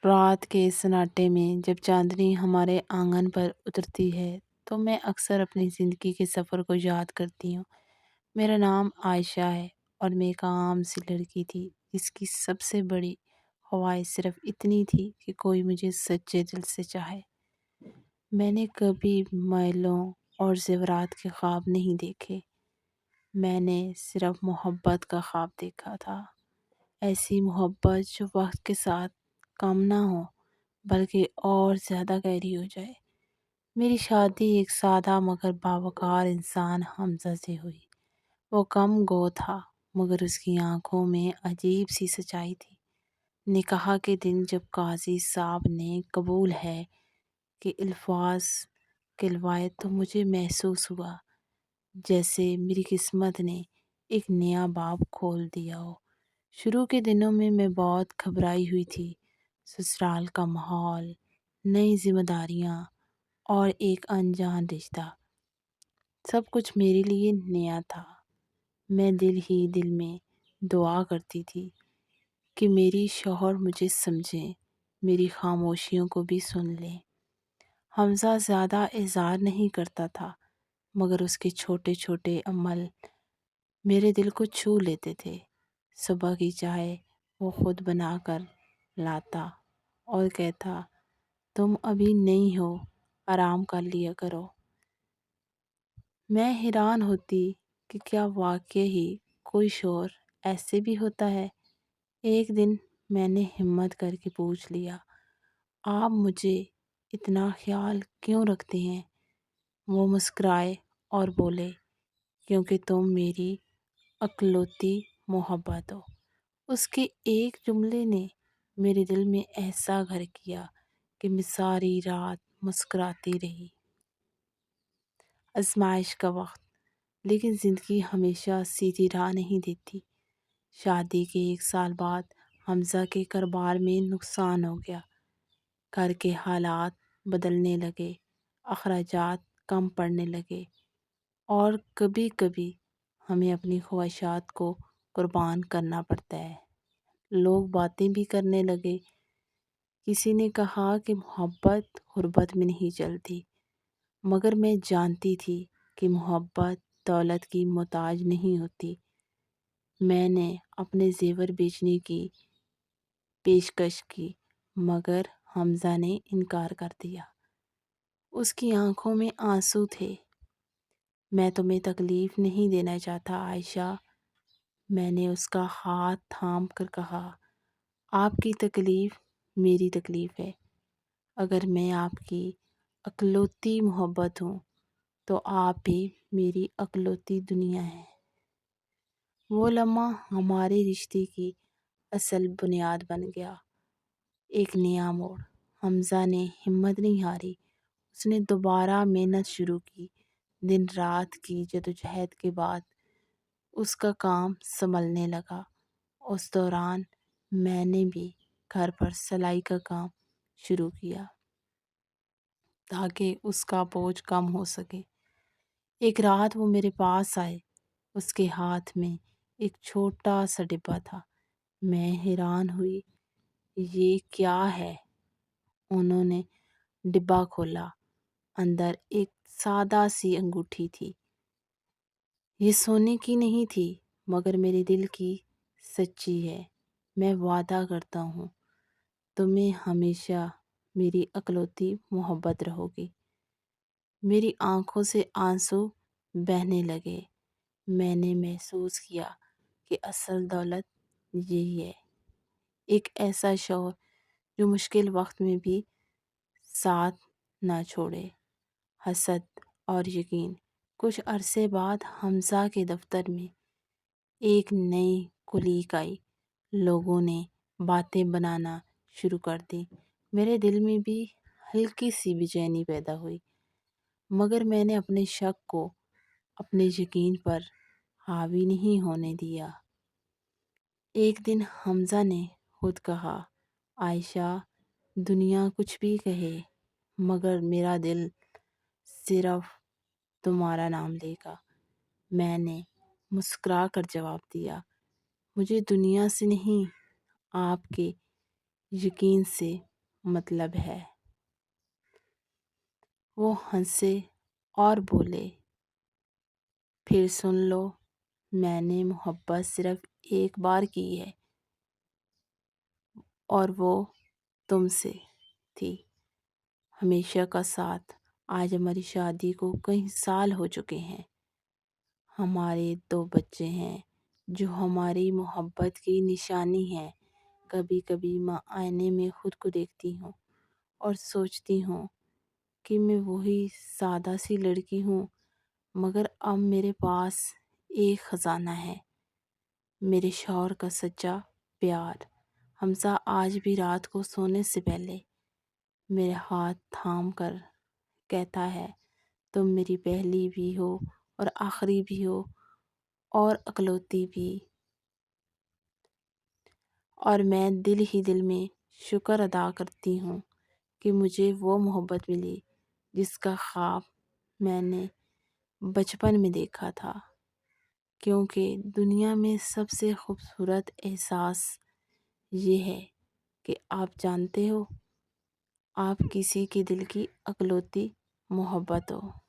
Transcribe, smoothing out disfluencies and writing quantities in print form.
رات کے سناٹے میں جب چاندنی ہمارے آنگن پر اترتی ہے تو میں اکثر اپنی زندگی کے سفر کو یاد کرتی ہوں۔ میرا نام عائشہ ہے اور میں ایک عام سی لڑکی تھی جس کی سب سے بڑی خواہش صرف اتنی تھی کہ کوئی مجھے سچے دل سے چاہے۔ میں نے کبھی محلوں اور زیورات کے خواب نہیں دیکھے، میں نے صرف محبت کا خواب دیکھا تھا۔ ایسی محبت جو وقت کے ساتھ کم نہ ہو بلکہ اور زیادہ گہری ہو جائے۔ میری شادی ایک سادہ مگر باوقار انسان حمزہ سے ہوئی۔ وہ کم گو تھا مگر اس کی آنکھوں میں عجیب سی سچائی تھی۔ نکاح کے دن جب قاضی صاحب نے قبول ہے کہ الفاظ کہلوائے تو مجھے محسوس ہوا جیسے میری قسمت نے ایک نیا باب کھول دیا ہو۔ شروع کے دنوں میں بہت گھبرائی ہوئی تھی۔ سسرال کا ماحول، نئی ذمہ داریاں اور ایک انجان رشتہ، سب کچھ میرے لیے نیا تھا۔ میں دل ہی دل میں دعا کرتی تھی کہ میری شوہر مجھے سمجھیں، میری خاموشیوں کو بھی سن لیں۔ حمزہ زیادہ اظہار نہیں کرتا تھا مگر اس کے چھوٹے چھوٹے عمل میرے دل کو چھو لیتے تھے۔ صبح کی چائے وہ خود بنا کر لاتا اور کہتا، تم ابھی نئی ہو، آرام کر لیا کرو۔ میں حیران ہوتی کہ کیا واقعی کوئی شوہر ایسے بھی ہوتا ہے۔ ایک دن میں نے ہمت کر کے پوچھ لیا، آپ مجھے اتنا خیال کیوں رکھتے ہیں؟ وہ مسکرائے اور بولے، کیونکہ تم میری اکلوتی محبت ہو۔ اس کے ایک جملے نے میرے دل میں ایسا گھر کیا کہ میں ساری رات مسکراتی رہی۔ آزمائش کا وقت، لیکن زندگی ہمیشہ سیدھی راہ نہیں دیتی۔ شادی کے ایک سال بعد حمزہ کے کاروبار میں نقصان ہو گیا۔ گھر کے حالات بدلنے لگے، اخراجات کم پڑنے لگے اور کبھی کبھی ہمیں اپنی خواہشات کو قربان کرنا پڑتا ہے۔ لوگ باتیں بھی کرنے لگے۔ کسی نے کہا کہ محبت غربت میں نہیں چلتی، مگر میں جانتی تھی کہ محبت دولت کی محتاج نہیں ہوتی۔ میں نے اپنے زیور بیچنے کی پیشکش کی مگر حمزہ نے انکار کر دیا۔ اس کی آنکھوں میں آنسو تھے۔ میں تمہیں تکلیف نہیں دینا چاہتا عائشہ، میں نے اس کا ہاتھ تھام کر کہا، آپ کی تکلیف میری تکلیف ہے۔ اگر میں آپ کی اکلوتی محبت ہوں تو آپ بھی میری اکلوتی دنیا ہیں۔ وہ لمحہ ہمارے رشتے کی اصل بنیاد بن گیا۔ ایک نیا موڑ۔ حمزہ نے ہمت نہیں ہاری۔ اس نے دوبارہ محنت شروع کی۔ دن رات کی جدوجہد کے بعد اس کا کام سنبھلنے لگا۔ اس دوران میں نے بھی گھر پر سلائی کا کام شروع کیا تاکہ اس کا بوجھ کم ہو سکے۔ ایک رات وہ میرے پاس آئے۔ اس کے ہاتھ میں ایک چھوٹا سا ڈبہ تھا۔ میں حیران ہوئی، یہ کیا ہے؟ انہوں نے ڈبہ کھولا۔ اندر ایک سادہ سی انگوٹھی تھی۔ یہ سونے کی نہیں تھی مگر میرے دل کی سچی ہے۔ میں وعدہ کرتا ہوں تمہیں ہمیشہ میری اکلوتی محبت رہو گی۔ میری آنکھوں سے آنسو بہنے لگے۔ میں نے محسوس کیا کہ اصل دولت یہی ہے، ایک ایسا شوہر جو مشکل وقت میں بھی ساتھ نہ چھوڑے۔ حسد اور یقین۔ کچھ عرصے بعد حمزہ کے دفتر میں ایک نئی کلیگ آئی۔ لوگوں نے باتیں بنانا شروع کر دی۔ میرے دل میں بھی ہلکی سی بے چینی پیدا ہوئی مگر میں نے اپنے شک کو اپنے یقین پر حاوی نہیں ہونے دیا۔ ایک دن حمزہ نے خود کہا، عائشہ، دنیا کچھ بھی کہے مگر میرا دل صرف تمہارا نام لے گا۔ میں نے مسکرا کر جواب دیا، مجھے دنیا سے نہیں، آپ کے یقین سے مطلب ہے۔ وہ ہنسے اور بولے، پھر سن لو، میں نے محبت صرف ایک بار کی ہے اور وہ تم سے تھی، ہمیشہ کا ساتھ۔ آج ہماری شادی کو کئی سال ہو چکے ہیں، ہمارے 2 بچے ہیں جو ہماری محبت کی نشانی ہے۔ کبھی کبھی میں آئینے میں خود کو دیکھتی ہوں اور سوچتی ہوں کہ میں وہی سادہ سی لڑکی ہوں، مگر اب میرے پاس ایک خزانہ ہے، میرے شوہر کا سچا پیار۔ حمزہ آج بھی رات کو سونے سے پہلے میرے ہاتھ تھام کر کہتا ہے، تم میری پہلی بھی ہو اور آخری بھی ہو اور اکلوتی بھی۔ اور میں دل ہی دل میں شکر ادا کرتی ہوں کہ مجھے وہ محبت ملی جس کا خواب میں نے بچپن میں دیکھا تھا، کیونکہ دنیا میں سب سے خوبصورت احساس یہ ہے کہ آپ جانتے ہو، آپ کسی کے دل کی اکلوتی محبت ہو۔